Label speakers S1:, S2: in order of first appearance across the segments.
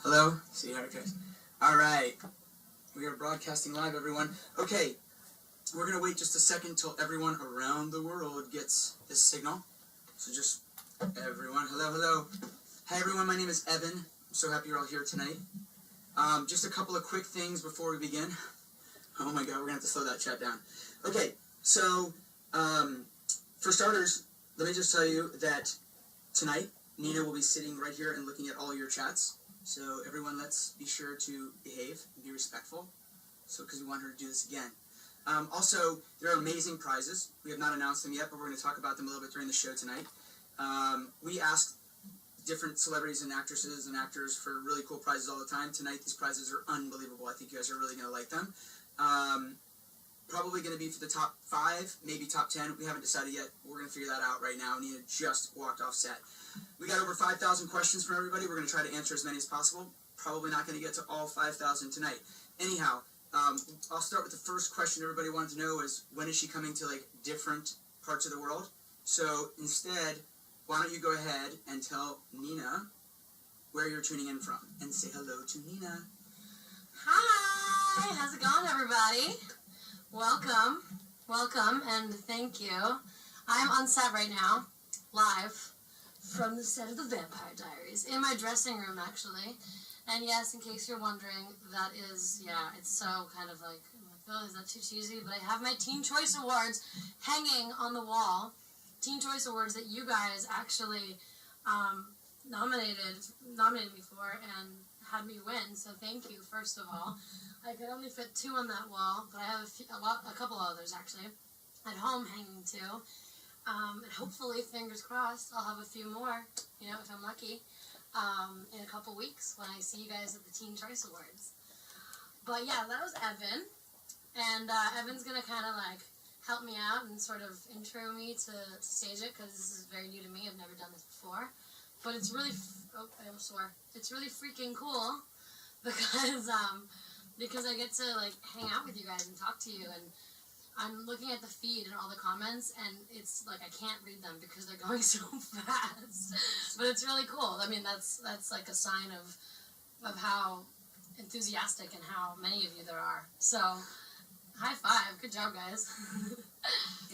S1: Hello? See how it goes. Alright. We are broadcasting live, everyone. Okay. We're going to wait just a second till everyone around the world gets this signal. So just everyone. Hello, hello. Hi, everyone. My name is Evan. I'm so happy you're all here tonight. Just a couple of quick things before we begin. Oh my god, we're going to have to slow that chat down. Okay, so for starters, let me just tell you that tonight, Nina will be sitting right here and looking at all your chats. So everyone, let's be sure to behave and be respectful. So, because we want her to do this again. Also, there are amazing prizes. We have not announced them yet, but we're going to talk about them a little bit during the show tonight. We ask different celebrities and actresses and actors for really cool prizes all the time. Tonight, these prizes are unbelievable. I think you guys are really going to like them. Probably going to be for the top 5, maybe top 10. We haven't decided yet. We're going to figure that out right now. Nina just walked off set. We got over 5,000 questions from everybody. We're going to try to answer as many as possible. Probably not going to get to all 5,000 tonight. Anyhow, I'll start with the first question everybody wanted to know is, when is she coming to, like, different parts of the world? So, instead, why don't you go ahead and tell Nina where you're tuning in from, and say hello to Nina.
S2: Hi! How's it going, everybody? Welcome. Welcome, and thank you. I'm on set right now, live, from the set of The Vampire Diaries, in my dressing room, actually. And yes, in case you're wondering, that is, yeah, it's so kind of like, oh, is that too cheesy? But I have my Teen Choice Awards hanging on the wall. Teen Choice Awards that you guys actually nominated me for and had me win, so thank you, first of all. I could only fit 2 on that wall, but I have a couple others, actually, at home hanging too. And hopefully, fingers crossed, I'll have a few more, you know, if I'm lucky, in a couple weeks when I see you guys at the Teen Choice Awards. But yeah, that was Evan, and Evan's gonna kind of like help me out and sort of intro me to Stageit, because this is very new to me. I've never done this before, but it's really, I almost swore. It's really freaking cool because I get to like hang out with you guys and talk to you, and I'm looking at the feed and all the comments, and it's like I can't read them because they're going so fast. But it's really cool. I mean, that's like a sign of how enthusiastic and how many of you there are. So, high five. Good job, guys.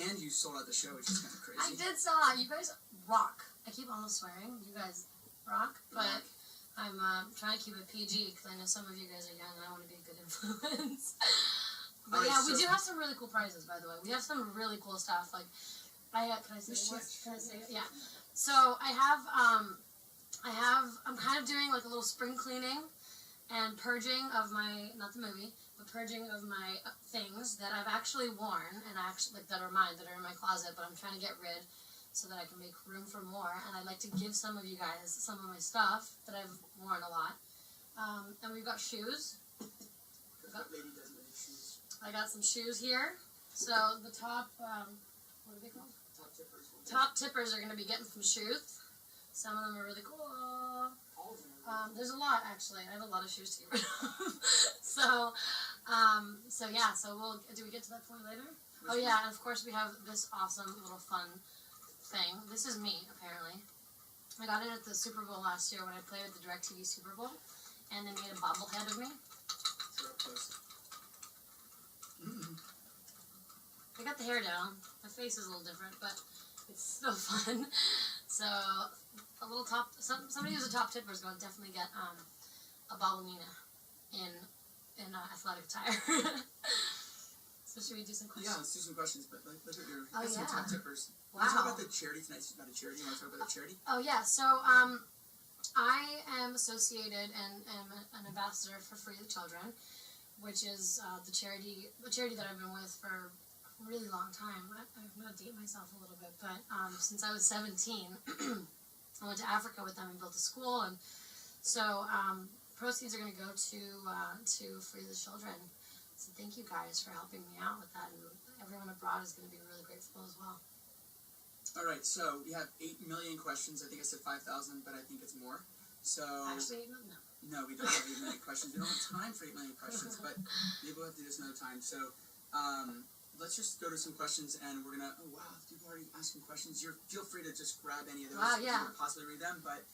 S1: And you sold out the show, which is kind of crazy.
S2: I did sell out. You guys rock. I keep almost swearing. You guys rock. But I'm trying to keep it PG because I know some of you guys are young and I want to be a good influence. But right, yeah, we do have some really cool prizes, by the way. We have some really cool stuff. Like, can I say what? Can I say it? Yeah. So I'm kind of doing like a little spring cleaning and purging of my, not the movie, but purging of my things that I've actually worn and actually like that are mine, that are in my closet, but I'm trying to get rid so that I can make room for more. And I'd like to give some of you guys some of my stuff that I've worn a lot. And we've got shoes. I got some shoes here. So the top, what are they called?
S1: Top tippers.
S2: Top tippers are going to be getting some shoes. Some of them are really cool. There's a lot, actually. I have a lot of shoes to get rid of. So yeah, so do we get to that point later? Oh yeah, and of course we have this awesome little fun thing. This is me, apparently. I got it at the Super Bowl last year when I played at the DirecTV Super Bowl, and they made a bobblehead of me. I got the hair down. My face is a little different, but it's still fun. So a little top. Somebody who's a top tipper is going to definitely get a bobble Nina in athletic attire. So should we do some questions?
S1: Yeah, let's do some questions. But look at your some
S2: yeah.
S1: top tippers.
S2: Wow.
S1: Let's talk about the charity tonight. It's about a charity. You want to talk about the charity?
S2: Oh yeah. So I am associated and am an ambassador for Free the Children, which is the charity that I've been with for a really long time. I'm going to date myself a little bit, but since I was 17, I went to Africa with them and built a school, and so proceeds are going to go to Free the Children. So thank you guys for helping me out with that, and everyone abroad is going to be really grateful as well.
S1: All right, so we have 8 million questions. I think I said 5,000, but I think it's more. So
S2: Actually, no.
S1: No, we don't have 8 million questions. We don't have time for 8 million questions, but maybe we'll have to do this another time. So let's just go to some questions, and we're going to, oh, wow, people are already asking questions. Feel free to just grab any of those.
S2: Wow, yeah.
S1: Possibly read them, but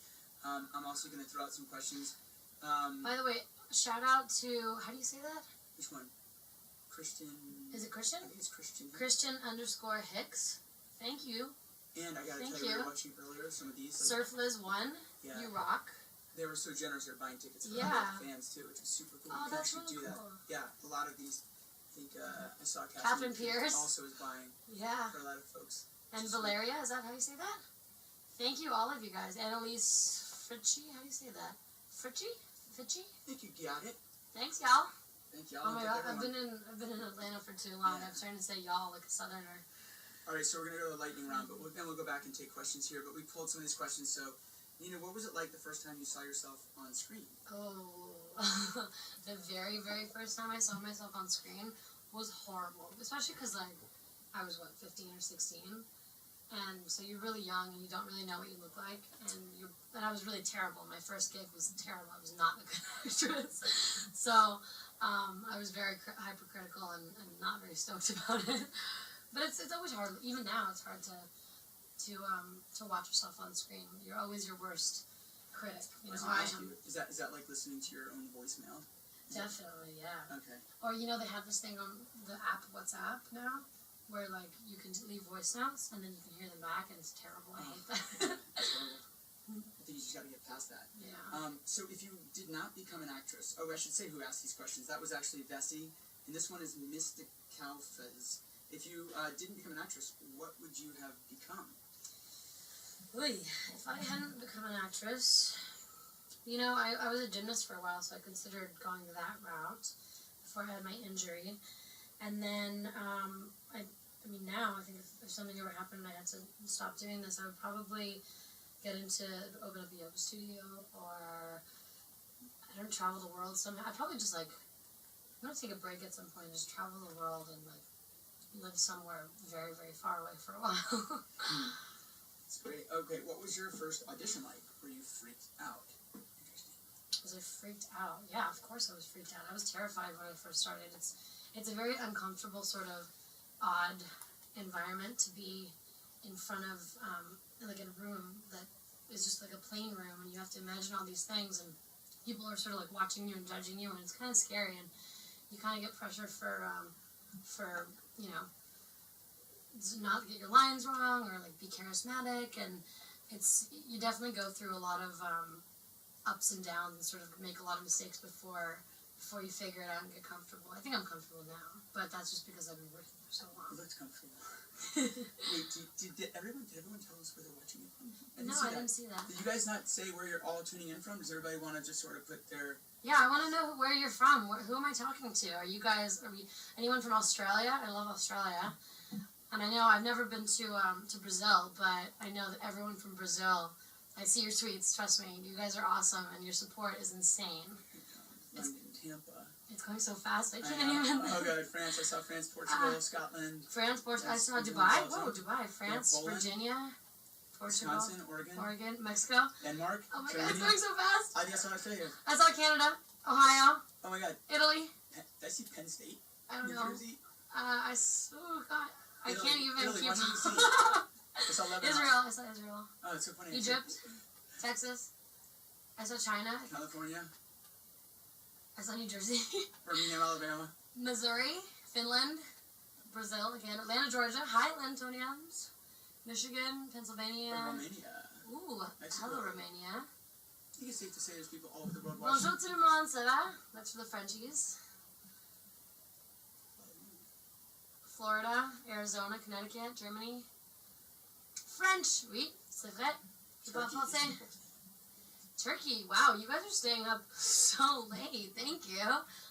S1: I'm also going to throw out some questions.
S2: By the way, shout out to, how do you say that?
S1: Which one? Christian.
S2: Is it Christian?
S1: I think it's Christian.
S2: Christian_Hicks. Thank you.
S1: And I gotta tell you, we were watching earlier some of these.
S2: Surf Liz 1.
S1: Yeah.
S2: You rock.
S1: They were so generous. They're buying tickets for fans too, which is super cool.
S2: Oh,
S1: you can
S2: that's
S1: actually
S2: really
S1: do
S2: cool.
S1: that. Yeah, a lot of these. I think I saw
S2: Catherine Pierce
S1: also is buying.
S2: Yeah.
S1: For a lot of folks.
S2: And Valeria, is that how you say that? Thank you, all of you guys. Annalise Fritchie, how do you say that? Fritchie? Fitchie?
S1: I think you got it.
S2: Thanks, y'all.
S1: Thank y'all.
S2: Oh my god, I've been in Atlanta for too long. I'm starting to say y'all like a southerner.
S1: Alright, so we're gonna go to the lightning round, but then we'll go back and take questions here. But we pulled some of these questions. So, Nina, what was it like the first time you saw yourself on screen?
S2: Oh, the very, very first time I saw myself on screen was horrible. Especially because, like, I was, 15 or 16? And so you're really young and you don't really know what you look like. And I was really terrible. My first gig was terrible. I was not a good actress. So I was very hypercritical and not very stoked about it. But it's always hard. Even now, it's hard to watch yourself on screen. You're always your worst critic. You know, I am.
S1: Is that like listening to your own voicemail?
S2: Definitely, yeah.
S1: Okay.
S2: Or they have this thing on the app WhatsApp now, where like you can leave voice notes and then you can hear them back, and it's terrible. I hate that.
S1: I think you just got to get past that.
S2: Yeah.
S1: So if you did not become an actress, I should say who asked these questions. That was actually Vessi, and this one is Mystic Calfez. If you didn't become an actress, what would you have become?
S2: If I hadn't become an actress, I was a gymnast for a while, so I considered going that route before I had my injury. And then, now I think if something ever happened and I had to stop doing this, I would probably open up a yoga studio, or I don't travel the world somehow. I'd probably just I'm gonna take a break at some point and just travel the world and live somewhere very, very far away for a while.
S1: That's great. Okay, what was your first audition like? Were you freaked out? Interesting.
S2: Was I freaked out? Yeah, of course I was freaked out. I was terrified when I first started. It's a very uncomfortable, sort of odd environment to be in front of, in a room that is just like a plain room, and you have to imagine all these things, and people are sort of watching you and judging you, and it's kind of scary, and you kind of get pressure for not get your lines wrong, or be charismatic, and you definitely go through a lot of ups and downs and sort of make a lot of mistakes before you figure it out and get comfortable. I think I'm comfortable now, but that's just because I've been working for so long.
S1: You looked comfortable. Wait, did everyone tell us where they're watching it from?
S2: I didn't see that.
S1: Did you guys not say where you're all tuning in from? Does everybody want to just sort of put their...
S2: Yeah, I want to know where you're from. Who am I talking to? Are we anyone from Australia? I love Australia. And I know I've never been to Brazil, but I know that everyone from Brazil, I see your tweets, trust me, you guys are awesome, and your support is insane.
S1: London, Tampa.
S2: It's going so fast, I can't even...
S1: Oh god, France, I saw France, Portugal, Scotland.
S2: France, Portugal, I saw Dubai. Whoa, Dubai, France,
S1: Poland,
S2: Virginia, Portugal,
S1: Wisconsin, Oregon,
S2: Mexico.
S1: Denmark.
S2: Oh my god, it's going so fast.
S1: I guess I want to say it.
S2: I saw Canada, Ohio.
S1: Oh my god.
S2: Italy.
S1: Did I see Penn State?
S2: I don't
S1: New
S2: know.
S1: Jersey?
S2: Oh god. I
S1: Italy.
S2: can't even
S1: Italy,
S2: keep
S1: Washington DC. I saw Lebanon.
S2: Israel. I saw Israel.
S1: Oh, it's so funny.
S2: Egypt. Texas. I saw China.
S1: California.
S2: I saw New Jersey.
S1: Birmingham, Alabama.
S2: Missouri. Finland. Brazil again. Atlanta, Georgia. Hi, Lantonians. Michigan. Pennsylvania.
S1: Romania.
S2: Ooh.
S1: Mexico.
S2: Hello, Romania.
S1: I think it's safe to say there's people all over the world watching.
S2: Bonjour tout le monde, ça va? That's for the Frenchies. Florida, Arizona, Connecticut, Germany. French, oui, c'est vrai. Je parle français. Turkey, wow, you guys are staying up so late. Thank you.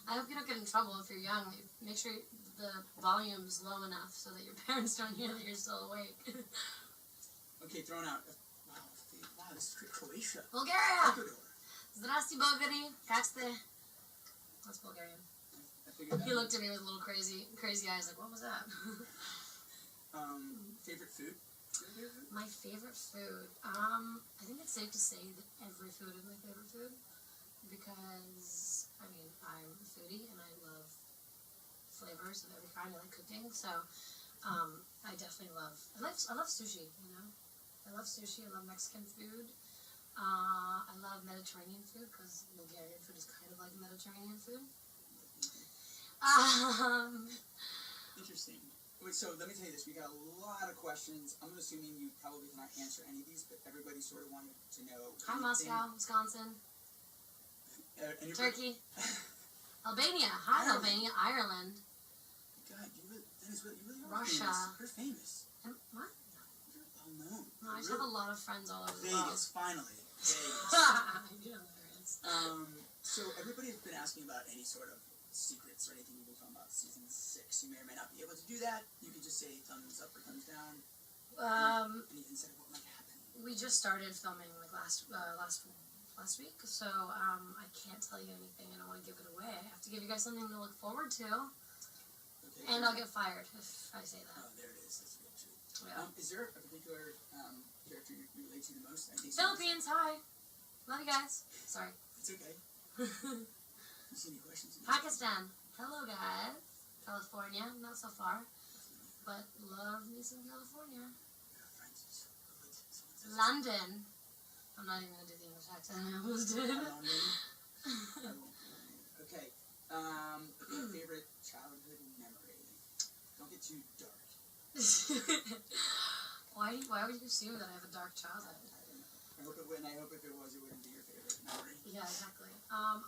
S2: I hope you don't get in trouble if you're young. Make sure the volume's low enough so that your parents don't hear that you're still awake.
S1: Okay, thrown out. Wow, this is great. Croatia.
S2: Bulgaria.
S1: Ecuador.
S2: Zdrasti, Bulgari. Kakste. That's Bulgarian.
S1: Figured
S2: He looked at me with little crazy eyes, like, what was that?
S1: Favorite food?
S2: My favorite food? I think it's safe to say that every food is my favorite food, because, I'm a foodie, and I love flavors of every kind. I like cooking, so, I definitely love sushi, I love sushi, I love Mexican food. I love Mediterranean food, because Bulgarian food Mediterranean food.
S1: Interesting. Wait, so let me tell you this. We got a lot of questions. I'm assuming you probably cannot answer any of these, but everybody sort of wanted to know.
S2: Hi, Moscow, Wisconsin, Turkey, Albania. Hi,
S1: Ireland.
S2: Albania, Ireland.
S1: God, Dennis, you really are
S2: Russia.
S1: famous. You're famous.
S2: What?
S1: You're well known.
S2: No, I just have a lot of friends all over the world.
S1: Vegas, finally. Vegas.
S2: You know there is.
S1: So everybody's been asking about any sort of secrets or anything you've been talking about season 6. You may or may not be able to do that. You can just say thumbs up or thumbs down. Any insight of what might happen?
S2: We just started filming like last week, so I can't tell you anything. I don't want to give it away. I have to give you guys something to look forward to.
S1: Okay.
S2: And I'll get fired if I say that.
S1: Oh, there it is. That's real true.
S2: Yeah.
S1: Is there a particular character you relate to the most?
S2: Philippines, hi. Love you guys. Sorry.
S1: It's okay. You see any questions?
S2: Pakistan. Hello, guys. California, not so far, but love me some California. London. I'm not even going to do the English accent. I almost did.
S1: Okay. Favorite childhood memory? Don't get too dark.
S2: Why would you assume that I have a dark childhood?
S1: I hope it wouldn't. I hope if it was, it wouldn't be your favorite memory.
S2: Yeah, exactly. I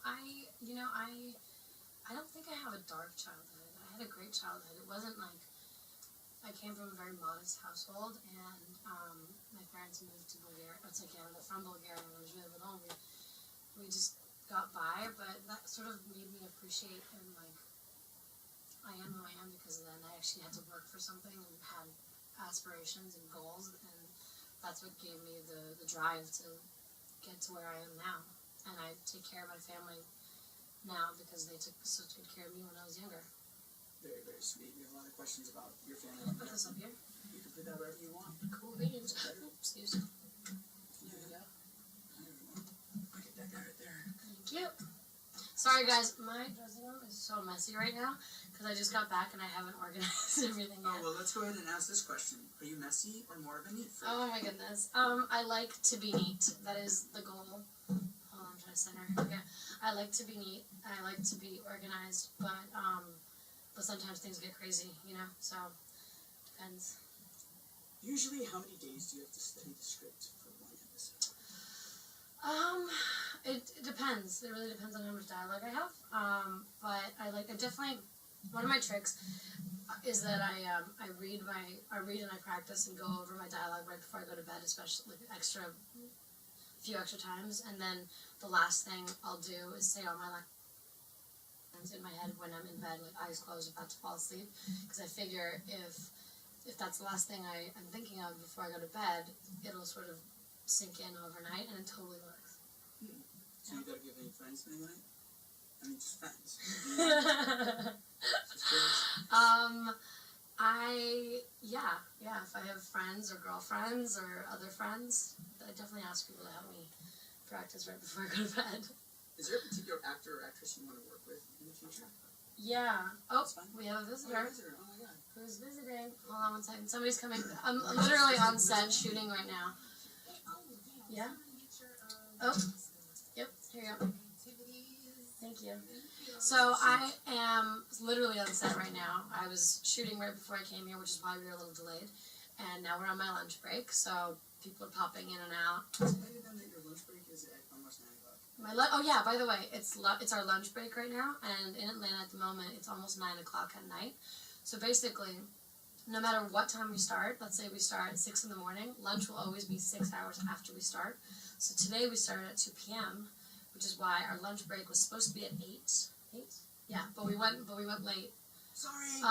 S2: don't think I have a dark childhood. I had a great childhood. It wasn't like I came from a very modest household, and my parents moved to Canada from Bulgaria when I was really little. We just got by, but that sort of made me appreciate and like I am who I am because then I actually had to work for something and had aspirations and goals, and that's what gave me the drive to get to where I am now. And I take care of my family now because they took such good care of me when I was younger.
S1: Very, very sweet. We have a lot of questions about your family.
S2: I'll put this up here.
S1: You can put that wherever you want.
S2: Cool beans. Excuse me.
S1: Yeah. I'll get that guy right there.
S2: Thank you. Sorry guys, my dressing room is so messy right now because I just got back and I haven't organized everything yet.
S1: Oh, well, let's go ahead and ask this question. Are you messy or more of a neat freak?
S2: Oh my goodness. I like to be neat. That is the goal. Hold on, I'm trying to center. Okay. I like to be neat. I like to be organized, but sometimes things get crazy, you know, so depends.
S1: Usually, how many days do you have to study the script for one episode?
S2: It depends. It really depends on how much dialogue I have. But I definitely, one of my tricks is that I read and I practice and go over my dialogue right before I go to bed, especially like few extra times, and then the last thing I'll do is say all my lines in my head when I'm in bed, like eyes closed, about to fall asleep, because I figure if that's the last thing I'm thinking of before I go to bed, it'll sort of sink in overnight, and it totally works.
S1: So you gotta give any friends anything? I mean, just friends. Just
S2: Yeah. If I have friends or girlfriends or other friends, I definitely ask people to help me practice right before I go to bed.
S1: Is there a particular actor or actress you want to work with in the future?
S2: Yeah. Oh, we have a visitor.
S1: Oh my god.
S2: Who's visiting? Hold on 1 second. Somebody's coming. I'm literally on set shooting right now. Yeah? Oh. Yep. Here you go. Thank you. So I am literally on set right now. I was shooting right before I came here, which is why we were a little delayed. And now we're on my lunch break, so people are popping in and out.
S1: Tell you then that your lunch break is at almost 9 o'clock.
S2: Oh yeah, by the way, it's our lunch break right now, and in Atlanta at the moment, it's almost 9 o'clock at night. So basically, no matter what time we start, let's say we start at 6 in the morning, lunch will always be 6 hours after we start. So today we started at 2 p.m., which is why our lunch break was supposed to be at 8. 8? Yeah, but we went late.
S1: Sorry.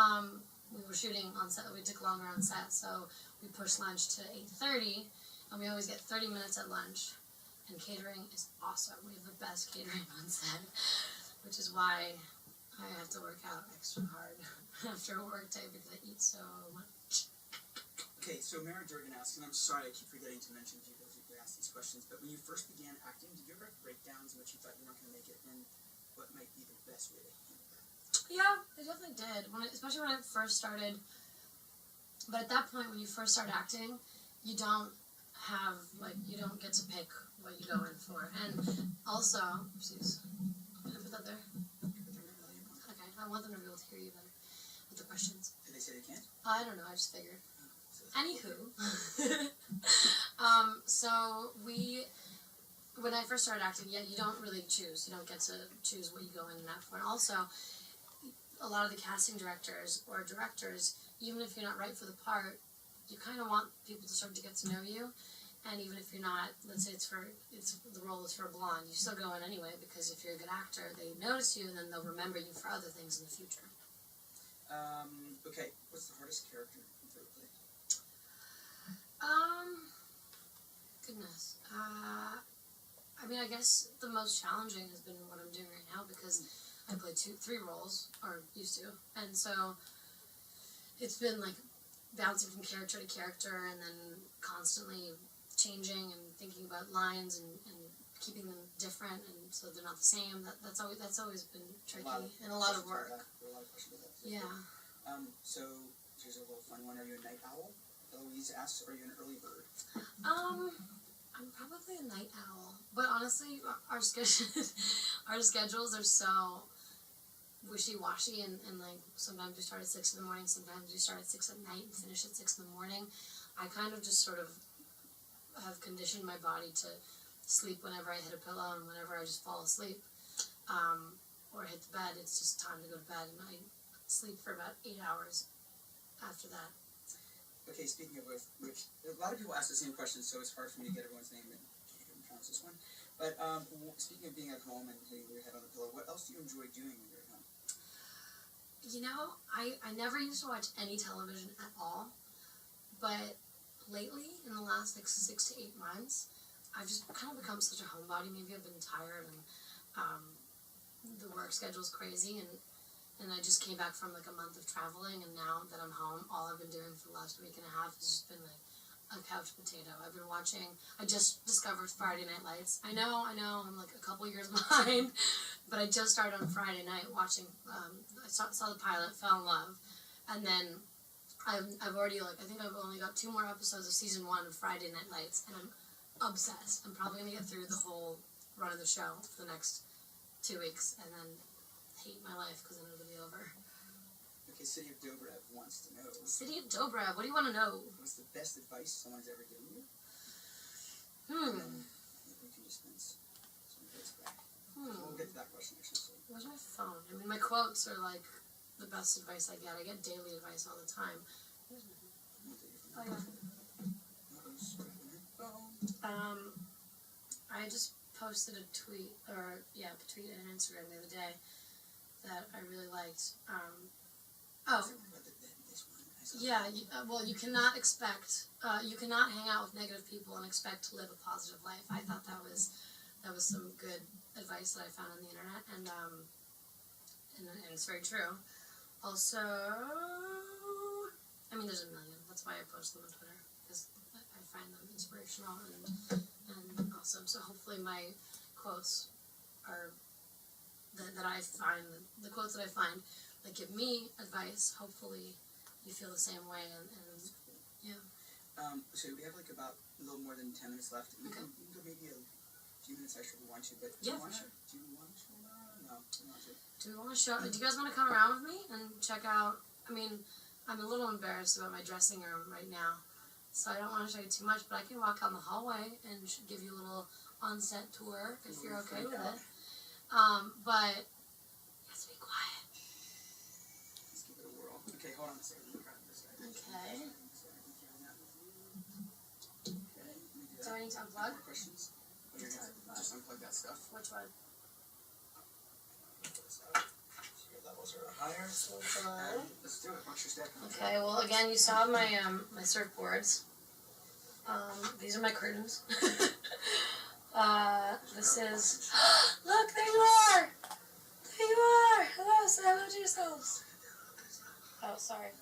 S2: We were shooting on set. We took longer on set, so we pushed lunch to 8:30, and we always get 30 minutes at lunch. And catering is awesome. We have the best catering on set, which is why I have to work out extra hard after a work day because I eat so much.
S1: Okay, so Mara Durgan asks, and I'm sorry I keep forgetting to mention to you those who ask these questions, but when you first began acting, did you ever have breakdowns in which you thought you weren't going to make it, and what might be the best way to handle that?
S2: Yeah, I definitely did. Especially when I first started. But at that point, when you first start acting, you don't get to pick what you go in for. And also, can I put that there? I don't know, I just figured. Anywho. So when I first started acting, you don't really choose. You don't get to choose what you go in and out for. And also, a lot of the casting directors or directors, even if you're not right for the part, you kind of want people to start to get to know you. And even if you're not, let's say the role is for a blonde, you still go in anyway, because if you're a good actor, they notice you and then they'll remember you for other things in the future.
S1: Okay, what's the hardest character you've ever played?
S2: Goodness. I mean, I guess the most challenging has been what I'm doing right now, because I play 3 roles, or used to, and so it's been like bouncing from character to character, and then constantly changing and thinking about lines and keeping them different, and so they're not the same. That's always been tricky and a lot of work.
S1: A lot of questions about that.
S2: Yeah.
S1: So here's a little fun one. Are you a night owl? Eloise asks, are you an early bird?
S2: I'm probably a night owl, but honestly, our schedules are so wishy-washy, and like sometimes we start at 6 in the morning, sometimes we start at 6 at night and finish at 6 in the morning. I kind of just sort of have conditioned my body to sleep whenever I hit a pillow, and whenever I just fall asleep or hit the bed, it's just time to go to bed, and I sleep for about 8 hours after that.
S1: Okay, speaking of which, a lot of people ask the same question, so it's hard for me to get everyone's name and can't even pronounce this one. But speaking of being at home and hitting your head on the pillow, what else do you enjoy doing when you're at home?
S2: You know, I never used to watch any television at all, but lately, in the last 6 to 8 months, I've just kind of become such a homebody. Maybe I've been tired, and the work schedule's crazy, and I just came back from like a month of traveling, and now that I'm home, all I've been doing for the last week and a half has just been like a couch potato. I've been watching, I just discovered Friday Night Lights. I know, I'm like a couple years behind, but I just started on Friday night watching, I saw the pilot, fell in love, and then I've already, like, I think I've only got 2 more episodes of season 1 of Friday Night Lights, and I'm obsessed. I'm probably going to get through the whole run of the show for the next 2 weeks, and then hate my life because then it'll be over.
S1: Okay, City of Dobrev wants to know.
S2: City of Dobrev, what do you want to know?
S1: What's the best advice someone's ever given you?
S2: And
S1: we can just spend some days back. We'll get to that question actually. So.
S2: Where's my phone? I mean, my quotes are like the best advice I get. I get daily advice all the time. Where's my phone? Oh, yeah. I just posted a tweet on Instagram the other day that I really liked. You cannot hang out with negative people and expect to live a positive life. I thought that was some good advice that I found on the internet, and it's very true. Also, I mean, there's a million. That's why I post them on Twitter, because I find them inspirational and awesome. So hopefully my quotes are that I find, the quotes that I find that give me advice, hopefully you feel the same way, and yeah.
S1: So we have like about a little more than 10 minutes left. We can go maybe a few minutes extra if we want to, but do you want to? No, you want to.
S2: Do we want to show? Do you guys want to come around with me and check out? I mean, I'm a little embarrassed about my dressing room right now, so I don't want to show you too much, but I can walk down the hallway and give you a little on-set tour if you're okay with it. But let's be quiet.
S1: Let's give it a whirl. Okay, hold on a second.
S2: Okay. Do I need to unplug?
S1: More questions? Just unplug that stuff.
S2: Which one?
S1: Your levels are higher. Let's do it. Watch your step.
S2: Okay. Well, again, you saw my my surfboards. These are my curtains. This is. Look, there you are. There you are. Hello. Say hello to yourselves. Oh, sorry.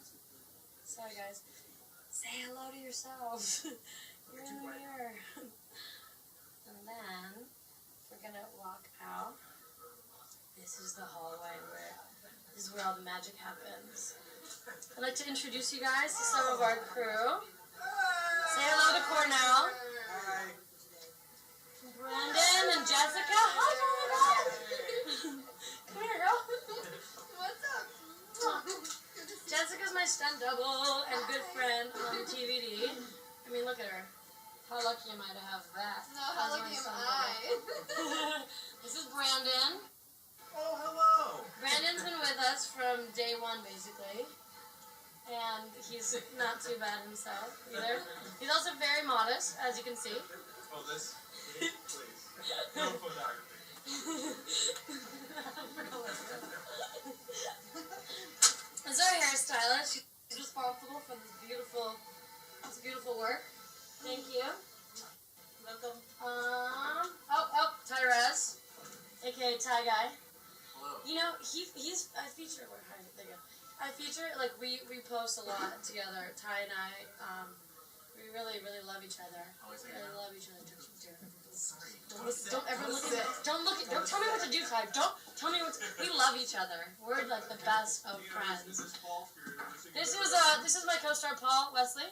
S2: Sorry, guys. Say hello to yourselves. You're in here. And then we're gonna walk out. This is the hallway this is where all the magic happens. I'd like to introduce you guys to some of our crew. Say hello to Cornell.
S1: Hi.
S2: Brandon and Jessica. Hi, Jonathan. Come here, girl.
S3: What's up?
S2: Jessica's my stunt double. good friend on TVD. I mean, look at her. How lucky am I to have that?
S3: No, how lucky am I?
S2: This is Brandon.
S1: Oh, hello.
S2: Brandon's been with us from day one, basically. And he's not too bad himself, either. He's also very modest, as you can see.
S4: Oh, this? Please. No photography.
S2: And so our hairstylist, she's responsible for this beautiful work. Thank you.
S1: Welcome.
S2: Tyrese, aka Ty Guy.
S1: Hello.
S2: You know, I feature, there you go. I feature, like, we post a lot together, Ty and I, we really, really love each other.
S1: Always
S2: Really
S1: hanging out.
S2: love each other.
S1: Sorry.
S2: Don't ever look at me. Don't tell me what to do, Ty. Don't tell me we love each other. We're, like, the best of friends.
S4: This is Paul.
S2: This is my co-star, Paul Wesley.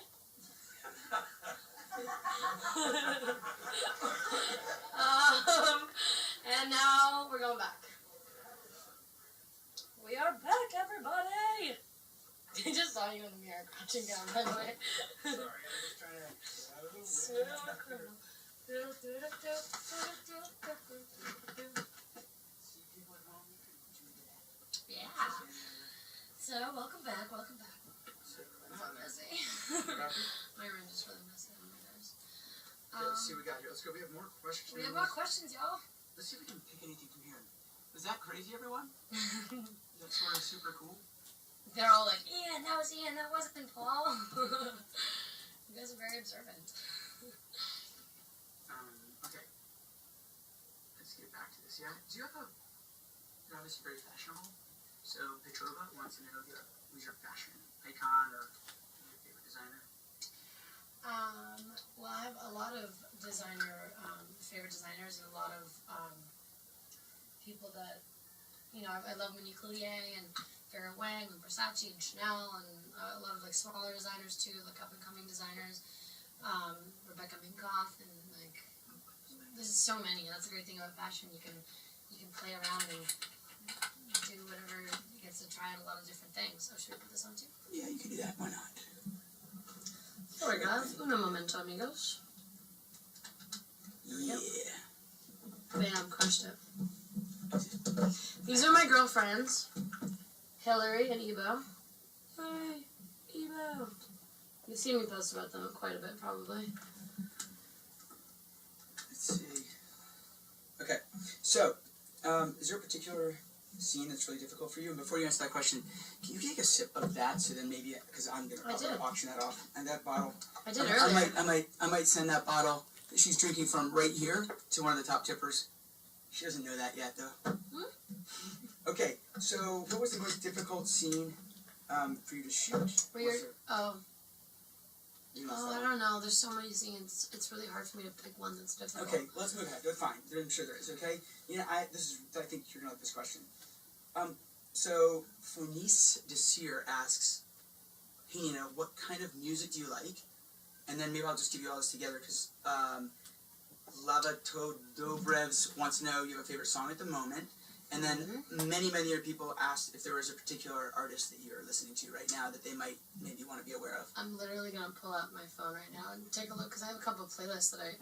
S2: And now we're going back. We are back, everybody! I just saw you in the mirror crouching down, by the way.
S4: Sorry, I was trying to get out of the way.
S2: Yeah. So, welcome back. Messy. My room is really messy. Oh my gosh.
S1: Let's see what we got here. Let's go. We have more questions.
S2: We have more questions, y'all.
S1: Let's see if we can pick anything from here. Was that crazy, everyone? That's sort of super cool.
S2: They're all like, Ian, that was Ian, that wasn't Paul. You guys are very observant.
S1: Okay. Let's get back to this. Yeah. Do you have you're obviously very fashionable. So Petrova wants to know who's your fashion icon or your favorite designer?
S2: Well, I have a lot of favorite designers and a lot of people that, you know, I love Monique Collier and Vera Wang and Versace and Chanel and a lot of like smaller designers too, like up and coming designers, Rebecca Minkoff, and like there's so many. That's the great thing about fashion. You can play around and do whatever. You get to try out a lot of different things. So should we put this on too?
S1: Yeah, you can do that. Why not?
S2: There we go. Uno momento, amigos.
S1: Yeah.
S2: Bam, crushed it. These are my girlfriends, Hillary and Ebo. Hi, Ebo. You've seen me post about them quite a bit, probably.
S1: Let's see. Okay, so is there a particular scene that's really difficult for you? And before you answer that question, can you take a sip of that so then maybe, because I'm gonna auction that off, and that bottle.
S2: I did earlier.
S1: I might send that bottle that she's drinking from right here to one of the top tippers. She doesn't know that yet, though. Okay, so what was the most difficult scene for you to shoot?
S2: I don't know. There's so many scenes. It's really hard for me to pick one that's difficult.
S1: Okay, let's move ahead. Fine. I'm sure there is. Okay. You know, I think you're gonna like this question. So Fonice Desir asks, hey, Nina, what kind of music do you like? And then maybe I'll just give you all this together because Dobrev wants to know you have a favorite song at the moment. And then many other people asked if there was a particular artist that you're listening to right now that they might maybe want to be aware of.
S2: I'm literally going to pull out my phone right now and take a look because I have a couple of playlists that I,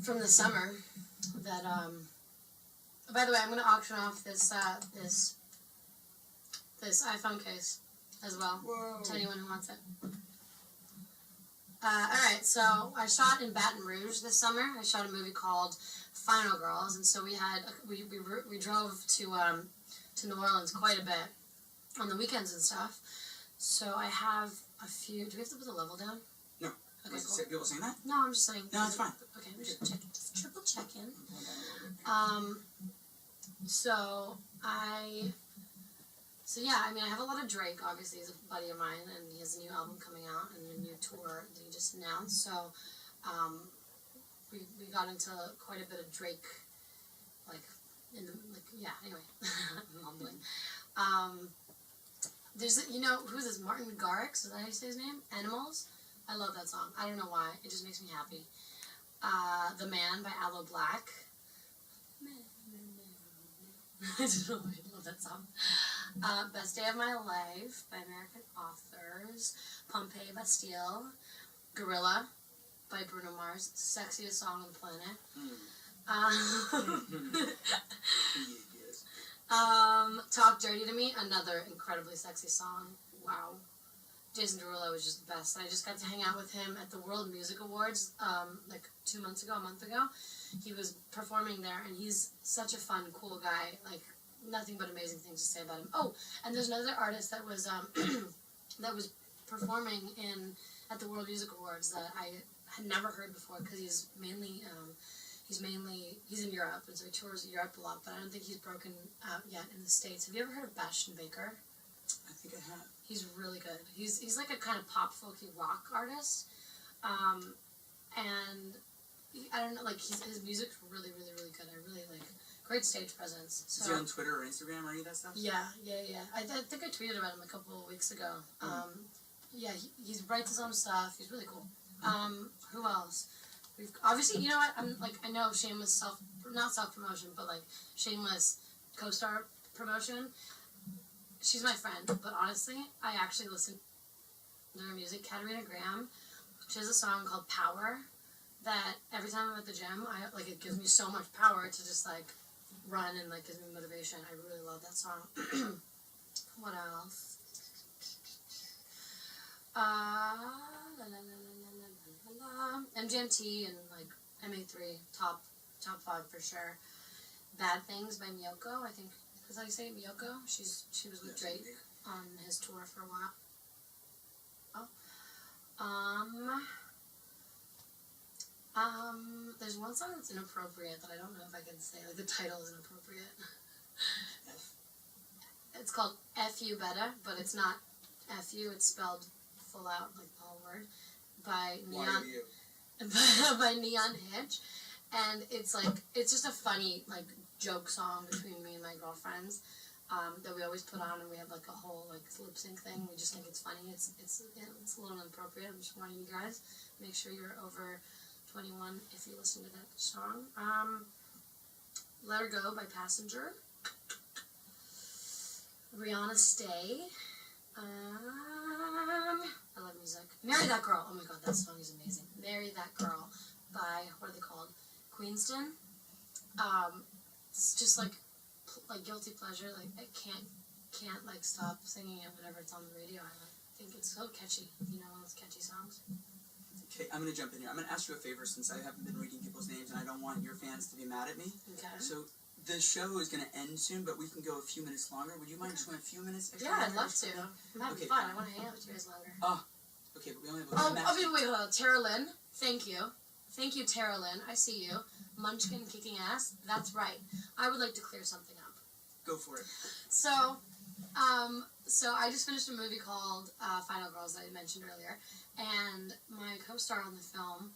S2: from the summer that, by the way, I'm going to auction off this iPhone case as well.
S1: Whoa.
S2: To anyone who wants it. Alright, so I shot in Baton Rouge this summer. I shot a movie called Final Girls, and so we drove to New Orleans quite a bit on the weekends and stuff. So I have a few. Do we have to put the level down?
S1: No.
S2: Okay,
S1: Was
S2: cool.
S1: people saying that?
S2: No, I'm just saying.
S1: No, it's fine.
S2: Okay, I'm just triple checking. So I mean, I have a lot of Drake. Obviously, he's a buddy of mine, and he has a new album coming out and a new tour that he just announced. So, we got into quite a bit of Drake, Anyway, I'm mumbling. There's who's this? Martin Garrix? Is that how you say his name? Animals. I love that song. I don't know why. It just makes me happy. The Man by Aloe Black. I just love that song. Best Day of My Life by American authors. Pompeii Bastille. Gorilla by Bruno Mars. Sexiest song on the planet. Talk Dirty to Me. Another incredibly sexy song. Wow. Jason Derulo was just the best. I just got to hang out with him at the World Music Awards like a month ago. He was performing there, and he's such a fun, cool guy. Like, nothing but amazing things to say about him. Oh, and there's another artist that was that was performing at the World Music Awards that I had never heard before because he's in Europe, and so he tours Europe a lot, but I don't think he's broken out yet in the States. Have you ever heard of Bastion Baker?
S1: I think I have.
S2: He's really good. He's like a kind of pop folky rock artist, and I don't know, like his music's really good. I really like great stage presence. So,
S1: is he on Twitter or Instagram or any of that stuff?
S2: Yeah. I think I tweeted about him a couple of weeks ago. Yeah, he writes his own stuff. He's really cool. Who else? We've obviously, you know what? I know shameless not self promotion, but like shameless co-star promotion. She's my friend, but honestly, I actually listen to her music. Katarina Graham, she has a song called Power that every time I'm at the gym, it gives me so much power to just like run and like gives me motivation. I really love that song. What else? MGMT and like MA3 top 5 for sure. Bad Things by Miyoko, I think. Is that how you say it, Miyoko? She was with Drake on his tour for a while. There's one song that's inappropriate that I don't know if I can say. Like the title is inappropriate. It's called F-U Better, but it's not F-U. It's spelled full out, like the whole word, by Neon Hitch, and it's just a funny like joke song between me and my girlfriends that we always put on, and we have like a whole like lip sync thing. We just think it's funny. It's a little inappropriate. I'm just warning you guys. Make sure you're over 21 if you listen to that song. Let Her Go by Passenger. Rihanna Stay. I love music. Marry That Girl. Oh my god, that song is amazing. Marry That Girl by, what are they called? Queenston. It's just like guilty pleasure. Like I can't like stop singing it whenever it's on the radio. I think it's so catchy. You know, those catchy songs.
S1: Okay, I'm gonna jump in here. I'm gonna ask you a favor since I haven't been reading people's names and I don't want your fans to be mad at me.
S2: Okay.
S1: So the show is gonna end soon, but we can go a few minutes longer. Would you mind just going a few minutes extra?
S2: Yeah, I'd love to. I'm having fun. I want to hang out with you guys longer.
S1: Oh, okay, but we only have
S2: wait, hold on. Tara Lynn, thank you. Thank you, Tara Lynn. I see you. Munchkin kicking ass. That's right. I would like to clear something up.
S1: Go for it.
S2: So I just finished a movie called Final Girls that I mentioned earlier, and my co-star on the film,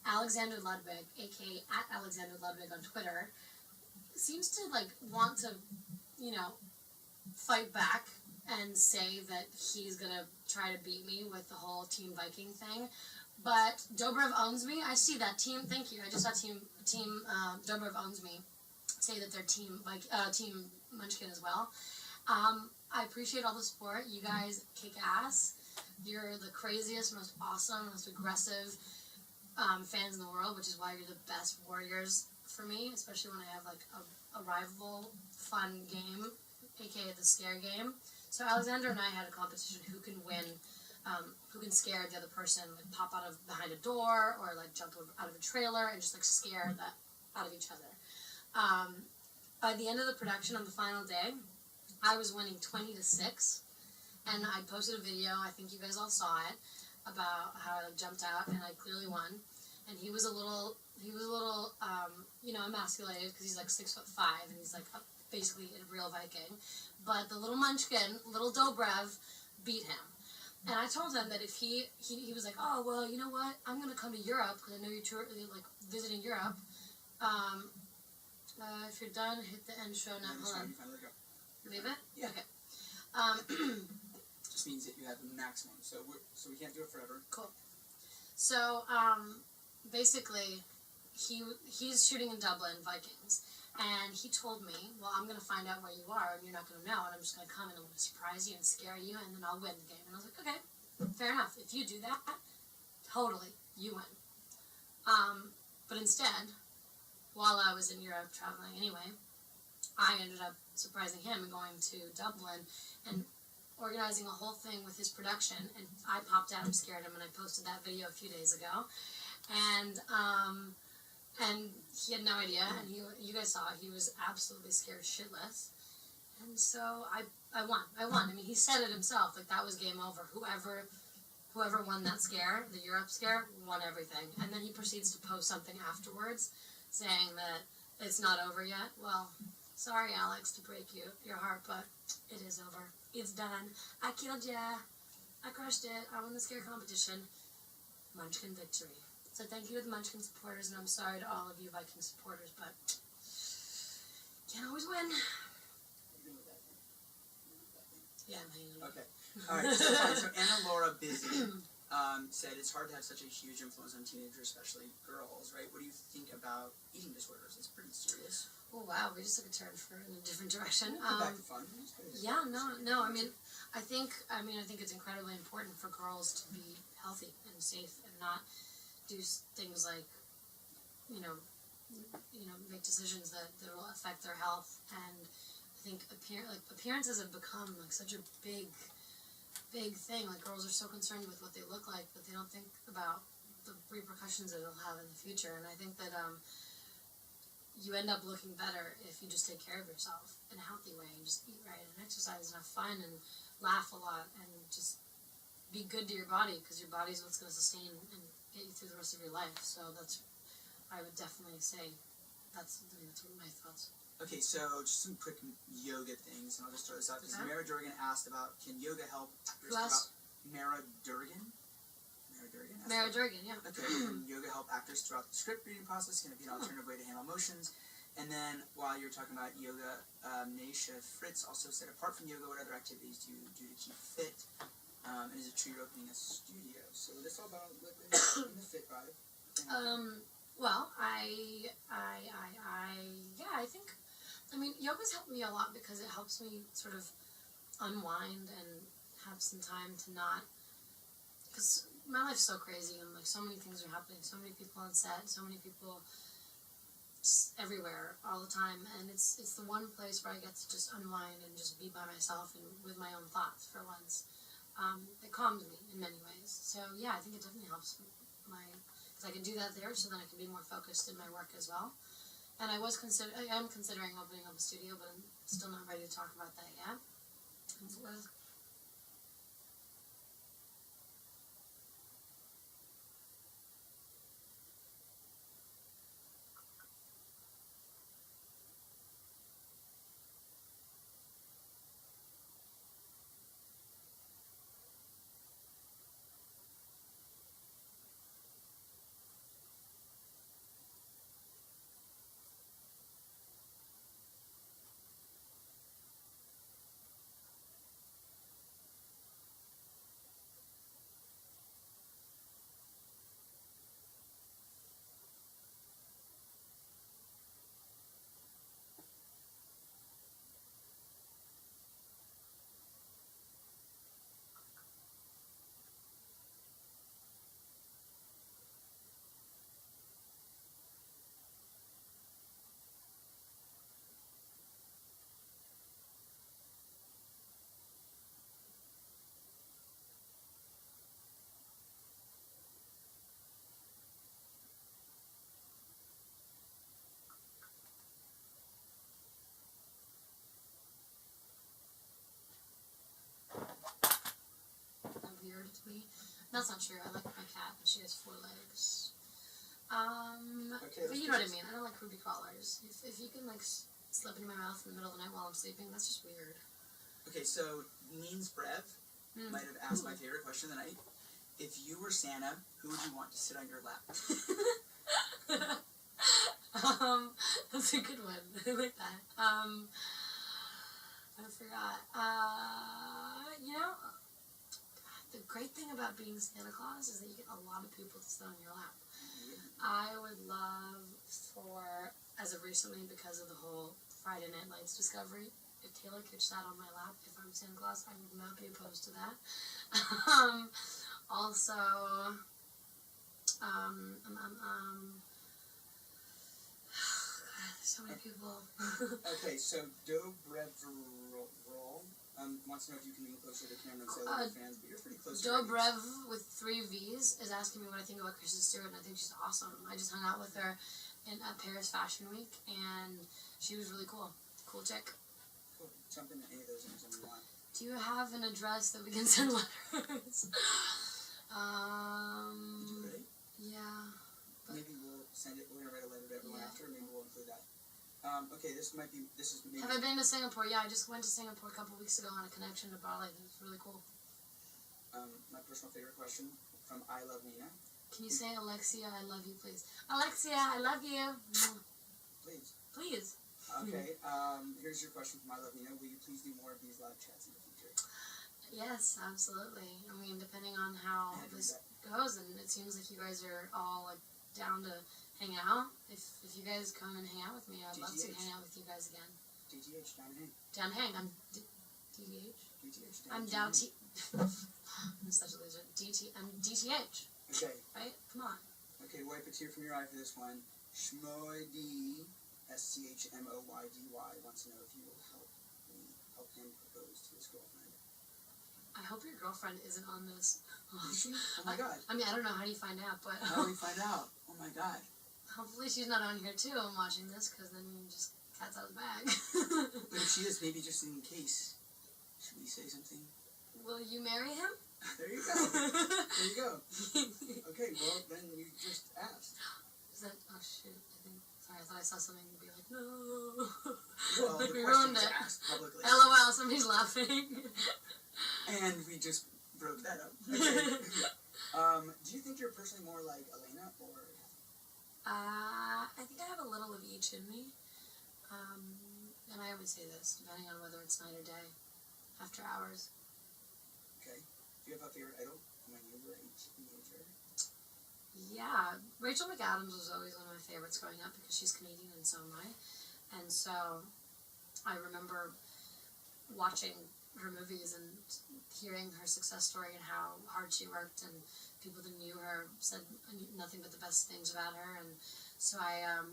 S2: Alexander Ludwig, aka @AlexanderLudwig on Twitter, seems to like want to, fight back and say that he's gonna try to beat me with the whole Team Viking thing. But Dobrev owns me. I see that team. Thank you. I just saw Team Dobrev owns me. Say that they're Team Munchkin as well. I appreciate all the support. You guys kick ass. You're the craziest, most awesome, most aggressive fans in the world, which is why you're the best warriors for me, especially when I have like a rival fun game, aka the scare game. So Alexander and I had a competition who can win, who can scare the other person, like pop out of behind a door or like jump out of a trailer and just like scare that out of each other. By the end of the production on the final day, I was winning 20-6, and I posted a video. I think you guys all saw it about how I like jumped out and I clearly won. And he was a little emasculated because he's like 6'5" and he's like basically a real Viking. But the little Munchkin, little Dobrev, beat him. And I told him that if he was like, oh well, you know what? I'm gonna come to Europe because I know you're like visiting Europe. If you're done, hit the end show now. Hold on. Leave it?
S1: Yeah.
S2: Okay.
S1: Just means that you have the maximum, so we can't do it forever.
S2: Cool. So, basically, he's shooting in Dublin, Vikings, and he told me, well, I'm going to find out where you are, and you're not going to know, and I'm just going to come and I'm going to surprise you and scare you, and then I'll win the game. And I was like, okay, fair enough. If you do that, totally, you win. But instead, while I was in Europe traveling anyway, I ended up surprising him and going to Dublin and organizing a whole thing with his production. And I popped out and scared him, and I posted that video a few days ago. And he had no idea, and you guys saw it. He was absolutely scared shitless. And so I won. I mean, he said it himself, like that was game over. Whoever won that scare, the Europe scare, won everything. And then he proceeds to post something afterwards saying that it's not over yet. Well, sorry, Alex, to break your heart, but it is over. It's done. I killed ya. I crushed it. I won the scare competition. Munchkin victory. So thank you to the Munchkin supporters, and I'm sorry to all of you Viking supporters, but can't always win. Yeah, I'm hanging on.
S1: Okay. All right. So Anna Laura Busy said it's hard to have such a huge influence on teenagers, especially girls, right? What do you think about eating disorders? It's pretty serious.
S2: Oh wow, we just took a turn in a different direction.
S1: Go back to fun.
S2: Yeah, no. I mean, I think it's incredibly important for girls to be healthy and safe and not do things like, make decisions that will affect their health. And I think appearances have become like such a big thing. Like girls are so concerned with what they look like, but they don't think about the repercussions that it'll have in the future. And I think that you end up looking better if you just take care of yourself in a healthy way and just eat right and exercise and have fun and laugh a lot and just be good to your body, because your body's what's going to sustain and get you through the rest of your life. So I would definitely say that's what my thoughts.
S1: Okay, so just some quick yoga things, and I'll just throw this out because
S2: Okay.
S1: Mara Durgan asked about, can yoga help?
S2: Who asked?
S1: Mara Durgan.
S2: Mara Durgan, yeah.
S1: Okay, can yoga help actors throughout the script reading process? Can it be an alternative way to handle emotions? And then while you're talking about yoga, Naisha Fritz also said, apart from yoga, what other activities do you do to keep fit? And is it true you're opening a studio? So this all about in the fit vibe.
S2: Well, I think, yoga's helped me a lot because it helps me sort of unwind and have some time to not, because my life's so crazy and like so many things are happening, so many people on set, so many people just everywhere all the time, and it's the one place where I get to just unwind and just be by myself and with my own thoughts for once. It calms me in many ways. So yeah, I think it definitely helps because I can do that there, so then I can be more focused in my work as well. And I am considering opening up a studio, but I'm still not ready to talk about that yet. Weird to me. That's not true. I like my cat, but she has 4 legs.
S1: Okay,
S2: but you know what I mean. I don't like creepy crawlers. If you can like slip in my mouth in the middle of the night while I'm sleeping, that's just weird.
S1: Okay, so Brev might have asked my favorite question of the night. If you were Santa, who would you want to sit on your lap?
S2: That's a good one. I like that. I forgot. The great thing about being Santa Claus is that you get a lot of people to sit on your lap. I would love for, as of recently, because of the whole Friday Night Lights discovery, if Taylor Kitsch sat on my lap, if I'm Santa Claus, I would not be opposed to that. Also, there's so many people.
S1: Okay, so Dobrev wants to know if you can lean closer to the camera and say hello to the fans, but you're pretty close.
S2: Dobrev with 3 V's is asking me what I think about Kristen Stewart, and I think she's awesome. I just hung out with her at Paris Fashion Week, and she was really cool. Cool chick.
S1: Cool. Jump into any of those names if you want.
S2: Do you have an address that we can send letters?
S1: Ready?
S2: Yeah.
S1: Maybe we'll send it. We're gonna write a letter to everyone after. Maybe we'll include that. Okay, this is maybe.
S2: Have I been to Singapore? Yeah, I just went to Singapore a couple weeks ago on a connection to Bali. It was really cool.
S1: My personal favorite question from I Love Nina.
S2: Can you say, Alexia, I love you, please? Alexia, I love you.
S1: Please.
S2: Please.
S1: Okay, here's your question from I Love Nina. Will you please do more of these live chats in the future?
S2: Yes, absolutely. I mean, depending on how this goes, and it seems like you guys are all like down to hang out. If you guys come and hang out with me, I'd love to hang out with you guys again.
S1: DTH, down hang.
S2: Down hang. I'm DTH.
S1: DTH,
S2: I'm down T. I'm such a loser. I'm DTH.
S1: Okay.
S2: Right? Come on.
S1: Okay, wipe a tear from your eye for this one. Schmoydy, SCHMOYDY, wants to know if you will help him propose to his girlfriend.
S2: I hope your girlfriend isn't on this.
S1: Is she? Oh my god.
S2: I mean, I don't know how do you find out, but
S1: How do we find out? Oh my god.
S2: hopefully she's not on here too and watching this, because then you just cat's out of the bag.
S1: But if she is, maybe just in case, should we say something?
S2: Will you marry him?
S1: There you go. There you go. Okay, well then you just asked.
S2: Is that? Oh shoot! Sorry, I thought I saw something and be like, no.
S1: Well,
S2: Like
S1: the
S2: we
S1: question
S2: ruined
S1: was
S2: it.
S1: asked publicly.
S2: LOL, somebody's laughing.
S1: And we just broke that up. Okay. Do you think you're personally more like Elena or?
S2: I think I have a little of each in me. And I always say this, depending on whether it's night or day, after hours.
S1: Okay. Do you have a favorite idol when you were a teenager?
S2: Yeah, Rachel McAdams was always one of my favorites growing up because she's Canadian and so am I. And so I remember watching her movies and hearing her success story and how hard she worked, and people that knew her said nothing but the best things about her. And so I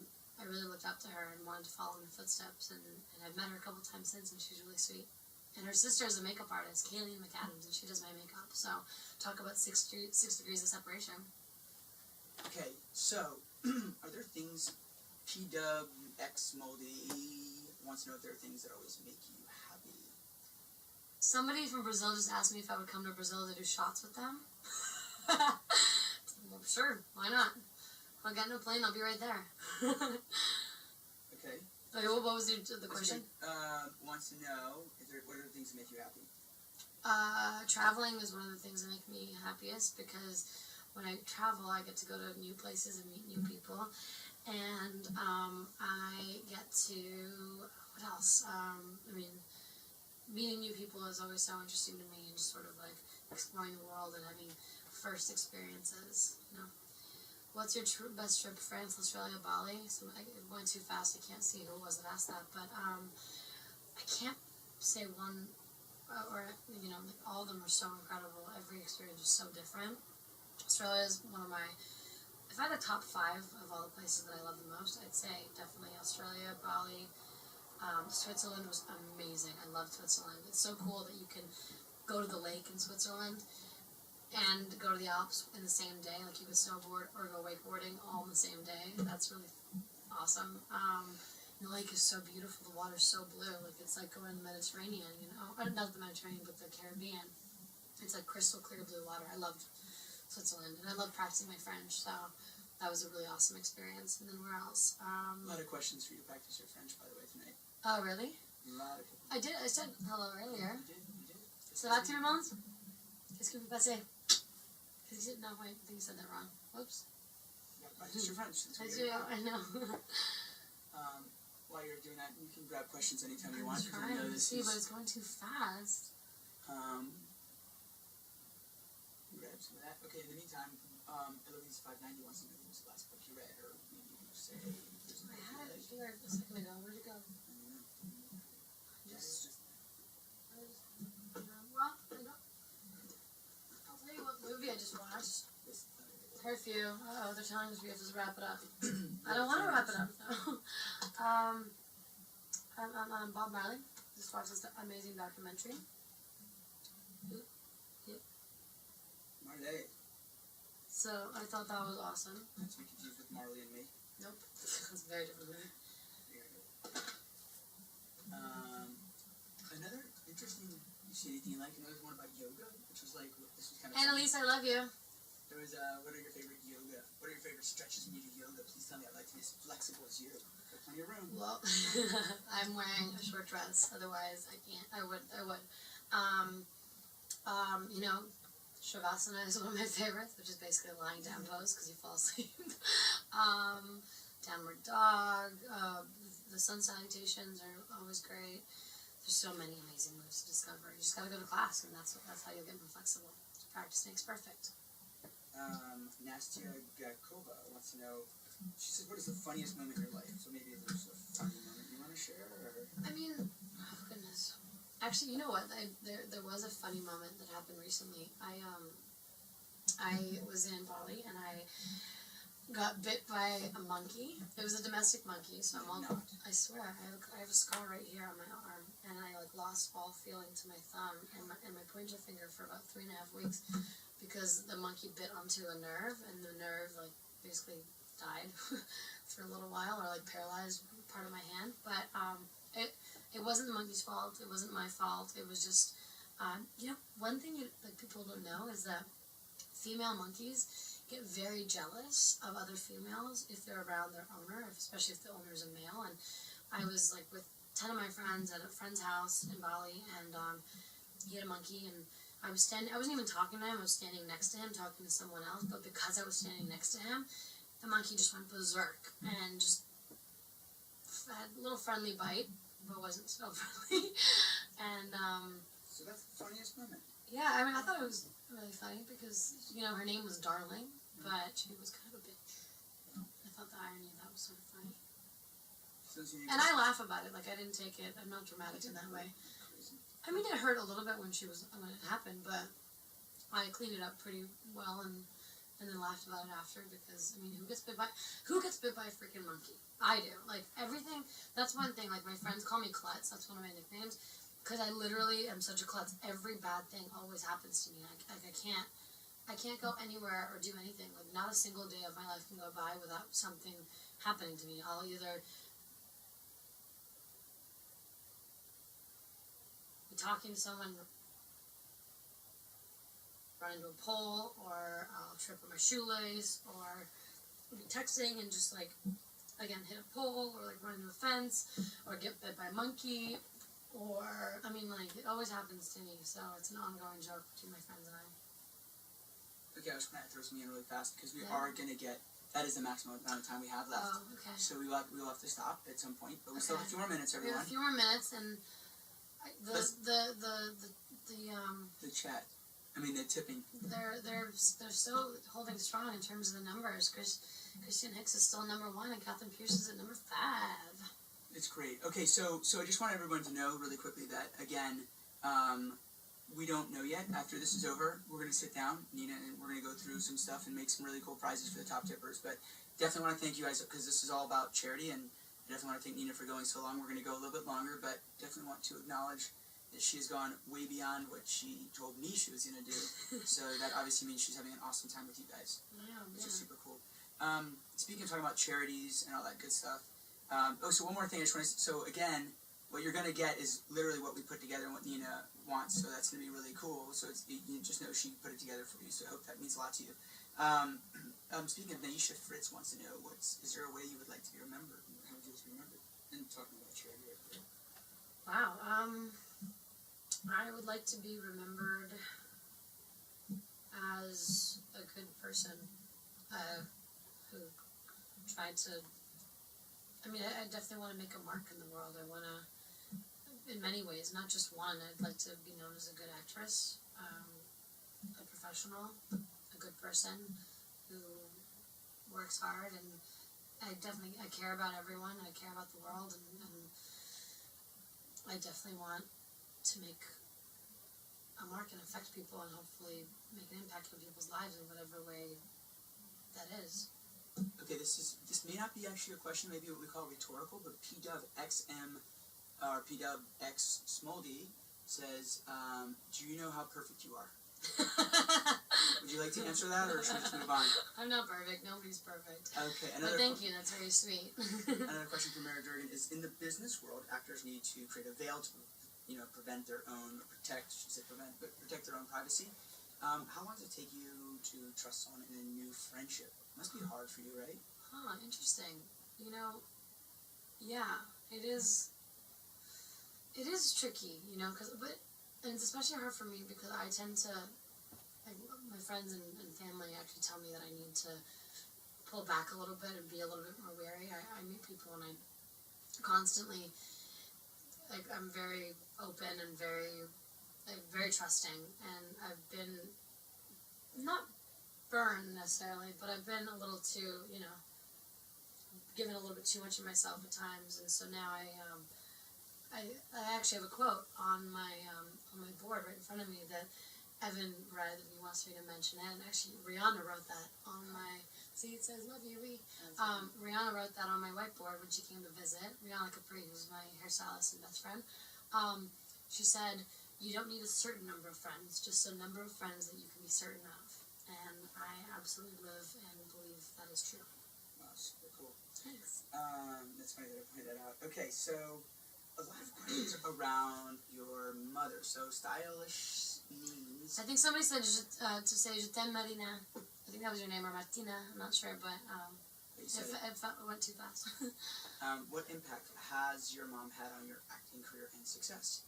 S2: really looked up to her and wanted to follow in her footsteps, and I've met her a couple times since, and she's really sweet. And her sister is a makeup artist, Kayleen McAdams, and she does my makeup. So talk about 6 degrees of separation.
S1: Okay, so are there things P-Dub, X-Moldy wants to know if there are things that always make you happy?
S2: Somebody from Brazil just asked me if I would come to Brazil to do shots with them. Well, sure, why not? I'll get in a plane, I'll be right there.
S1: Okay.
S2: Okay, what was the question?
S1: Wants to know what are the things that make you happy?
S2: Traveling is one of the things that make me happiest, because when I travel, I get to go to new places and meet new people, and I get to, what else? I mean, meeting new people is always so interesting to me, and just sort of like exploring the world and having first experiences, you know. What's your best trip? France, Australia, Bali? So I went too fast, I can't see who it was that asked that, but I can't say one, or, you know, like all of them are so incredible. Every experience is so different. Australia is one of my, if I had a top 5 of all the places that I love the most, I'd say definitely Australia, Bali. Switzerland was amazing. I loved Switzerland. It's so cool that you can go to the lake in Switzerland and go to the Alps in the same day. Like, you could snowboard or go wakeboarding all in the same day. That's really awesome. The lake is so beautiful. The water's so blue. Like, it's like going to the Mediterranean, you know. Not the Mediterranean, but the Caribbean. It's like crystal clear blue water. I loved Switzerland, and I love practicing my French, so that was a really awesome experience. And then where else?
S1: A lot of questions for you to practice your French, by the way, tonight.
S2: Oh, really?
S1: A lot of people.
S2: I did. I said hello earlier.
S1: You did.
S2: Ça va tout le monde? Qu'est-ce que vous passez? No, wait, I think you said that wrong. Whoops.
S1: Yeah, practice your French. That's
S2: I
S1: what
S2: do,
S1: you're about.
S2: I know.
S1: While you're doing that, you can grab questions anytime you want.
S2: I'm
S1: Because I
S2: trying
S1: know
S2: to
S1: this
S2: see,
S1: is.
S2: but it's going too fast.
S1: Grab some of that. Okay, in the meantime, Eloise 590 wants to know what was the last book you read, or maybe you can just say.
S2: I had it here a second ago. Where'd it go? Well, I'll tell you what movie I just watched. Curfew. Oh, they're telling us we have to wrap it up. I don't want to wrap it up, though. I'm Bob Marley. Just watched this amazing documentary.
S1: Marley.
S2: So I thought that was awesome.
S1: Not to be confused with Marley and Me.
S2: Nope. It's a very different movie.
S1: Another interesting. You see anything you like? Another one about yoga, which was like this was kind of.
S2: Annalise, I love you.
S1: There was what are your favorite yoga? What are your favorite stretches when you do yoga? Please tell me. I'd like to be as flexible as you. Got plenty of room.
S2: Well, I'm wearing a short dress. Otherwise, I can't. I would. You know, Shavasana is one of my favorites, which is basically a lying down pose because you fall asleep. Downward dog. The sun salutations are always great. There's so many amazing moves to discover. You just gotta go to class, and that's how you'll get more flexible. Practice makes perfect.
S1: Nastia Gakova wants to know. She said, "What is the funniest moment in your life?" So maybe there's a funny moment you want to share. Or?
S2: I mean, oh goodness. Actually, you know what? There was a funny moment that happened recently. I was in Bali and I got bit by a monkey. It was a domestic monkey, so I swear I have a scar right here on my arm, and I like lost all feeling to my thumb and my pointer finger for about 3.5 weeks because the monkey bit onto a nerve, and the nerve like basically died for a little while, or like paralyzed part of my hand. But it wasn't the monkey's fault. It wasn't my fault. It was just you know, one thing that people don't know is that female monkeys get very jealous of other females if they're around their owner, especially if the owner is a male. And I was like with 10 of my friends at a friend's house in Bali, and he had a monkey, and I wasn't even talking to him. I was standing next to him talking to someone else, but because I was standing next to him, the monkey just went berserk and just had a little friendly bite, but wasn't so friendly. And
S1: so that's the funniest moment.
S2: yeah, I mean, I thought it was really funny because, you know, her name was Darling, but she was kind of a bitch. I thought the irony of that was sort of funny. And I laugh about it. Like, I didn't take it. I'm not dramatic in that way. I mean, it hurt a little bit when it happened, but I cleaned it up pretty well and then laughed about it after because, I mean, who gets bit by a freaking monkey? I do. Like, everything. That's one thing. Like, my friends call me Klutz. That's one of my nicknames. Because I literally am such a klutz. Every bad thing always happens to me. I can't go anywhere or do anything. Like, not a single day of my life can go by without something happening to me. I'll either be talking to someone, run into a pole, or I'll trip on my shoelace, or be texting and just like, again, hit a pole, or like run into a fence, or get bit by a monkey. Or, I mean, like, it always happens to me, so it's an ongoing joke between my friends and I.
S1: Okay, I was going to throw something in really fast, because we are going to get, that is the maximum amount of time we have left.
S2: Oh, okay.
S1: So we will have to stop at some point, but we still have a few more minutes, everyone.
S2: We have a few more minutes, and
S1: The chat, I mean, the tipping.
S2: They're still holding strong in terms of the numbers. Christian Hicks is still number 1, and Catherine Pierce is at number 5.
S1: It's great. Okay, so I just want everyone to know really quickly that, again, we don't know yet. After this is over, we're going to sit down, Nina, and we're going to go through some stuff and make some really cool prizes for the top tippers. But definitely want to thank you guys, because this is all about charity, and I definitely want to thank Nina for going so long. We're going to go a little bit longer, but definitely want to acknowledge that she has gone way beyond what she told me she was going to do. So that obviously means she's having an awesome time with you guys, which is super cool. Speaking of talking about charities and all that good stuff, so one more thing I just want to, so again, what you're going to get is literally what we put together and what Nina wants, so that's going to be really cool. So you just know she put it together for you, so I hope that means a lot to you. Speaking of Naisha, Fritz wants to know, is there a way you would like to be remembered? How would you like to be remembered? And talking about charity right there.
S2: Wow, I would like to be remembered as a good person who tried to, I mean, I definitely want to make a mark in the world. I want to, in many ways, not just one. I'd like to be known as a good actress, a professional, a good person, who works hard, and I care about everyone. I care about the world, and I definitely want to make a mark and affect people, and hopefully make an impact on people's lives in whatever way that is.
S1: Okay, this may not be actually a question, maybe what we call rhetorical, but PWXM or PWX Smoldy says, do you know how perfect you are? Would you like to answer that, or should we just move on?
S2: I'm not perfect. Nobody's perfect.
S1: Okay,
S2: But thank you. That's very sweet.
S1: Another question from Mary Durgan is, in the business world, actors need to create a veil to, prevent their own, protect their own privacy. How long does it take you to trust someone in a new friendship? Must be hard for you, right?
S2: Interesting. Yeah, it is. It is tricky, and it's especially hard for me because I tend to, my friends and family actually tell me that I need to pull back a little bit and be a little bit more wary. I meet people and I constantly, I'm very open and very trusting, and I've been not burned necessarily, but I've been a little too, given a little bit too much of myself at times, and so now I actually have a quote on my board right in front of me that Evan read, and he wants me to mention it, and actually Rihanna wrote that on my, see it says love you, Ree. Rihanna wrote that on my whiteboard when she came to visit. Rihanna Capri, who's my hairstylist and best friend, she said, you don't need a certain number of friends, just a number of friends that you can be certain of. And I absolutely live and believe that is true.
S1: Wow, super cool.
S2: Thanks.
S1: That's funny that I pointed that out. Okay, so a lot of questions around your mother. So stylish means.
S2: I think somebody said to say Je t'aime Marina. I think that was your name, or Martina. I'm not sure, but it went too fast.
S1: What impact has your mom had on your acting career and success?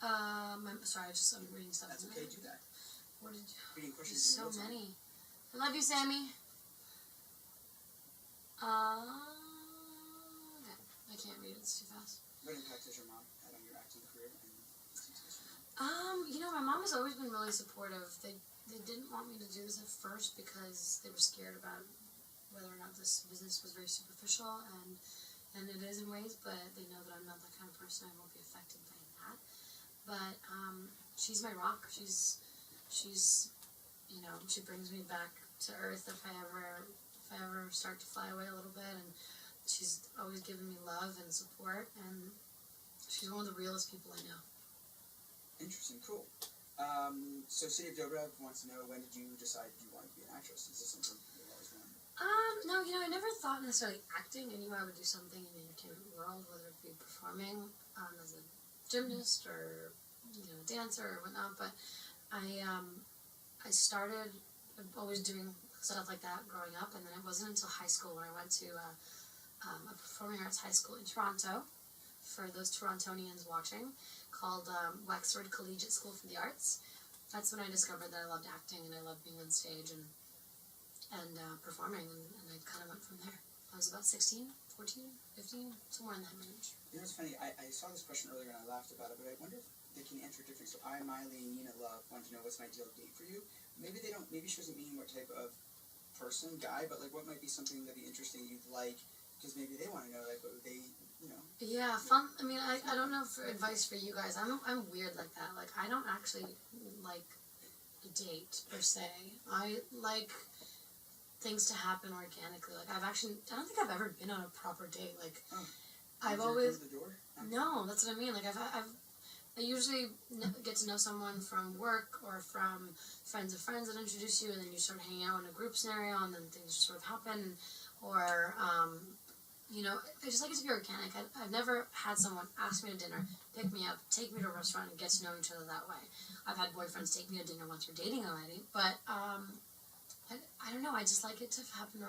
S2: I'm sorry, I'm reading stuff.
S1: That's okay, do that.
S2: What did you?
S1: Reading questions.
S2: So many. I love you, Sammy. Okay. I can't read it, it's too fast.
S1: What impact has your mom had on your acting career and success?
S2: My mom has always been really supportive. They didn't want me to do this at first because they were scared about whether or not this business was very superficial, and it is in ways, but they know that I'm not that kind of person. I won't be affected by that. But she's my rock. She's she brings me back to earth if I ever start to fly away a little bit, and she's always given me love and support, and she's one of the realest people I know.
S1: Interesting, cool. So City of Dobrev wants to know, when did you decide you wanted to be an actress? Is this something you've always wanted?
S2: No, I never thought necessarily acting. I knew I would do something in the entertainment world, whether it be performing as a gymnast or dancer or whatnot. But I started always doing stuff like that growing up, and then it wasn't until high school when I went to a performing arts high school in Toronto, for those Torontonians watching, called Wexford Collegiate School for the Arts. That's when I discovered that I loved acting and I loved being on stage and performing, and I kind of went from there. I was about 16, 14, 15, somewhere in that range.
S1: It's funny, I saw this question earlier and I laughed about it, but I wonder if they can answer differently. So Miley, and Nina Love wanted to know, what's an ideal date for you? Maybe she doesn't mean what type of person, guy, but what might be something that'd be interesting you'd like, because maybe they want to know, what would they,
S2: Yeah, fun. I mean, I don't know for advice for you guys. I'm weird like that. I don't actually like date per se. I like things to happen organically. I don't think I've ever been on a proper date. I've always.
S1: The door?
S2: No, that's what I mean. I usually get to know someone from work or from friends of friends that introduce you, and then you start hanging out in a group scenario, and then things just sort of happen. Or, I just like it to be organic. I've never had someone ask me to dinner, pick me up, take me to a restaurant, and get to know each other that way. I've had boyfriends take me to dinner once we're dating already, but I don't know. I just like it to happen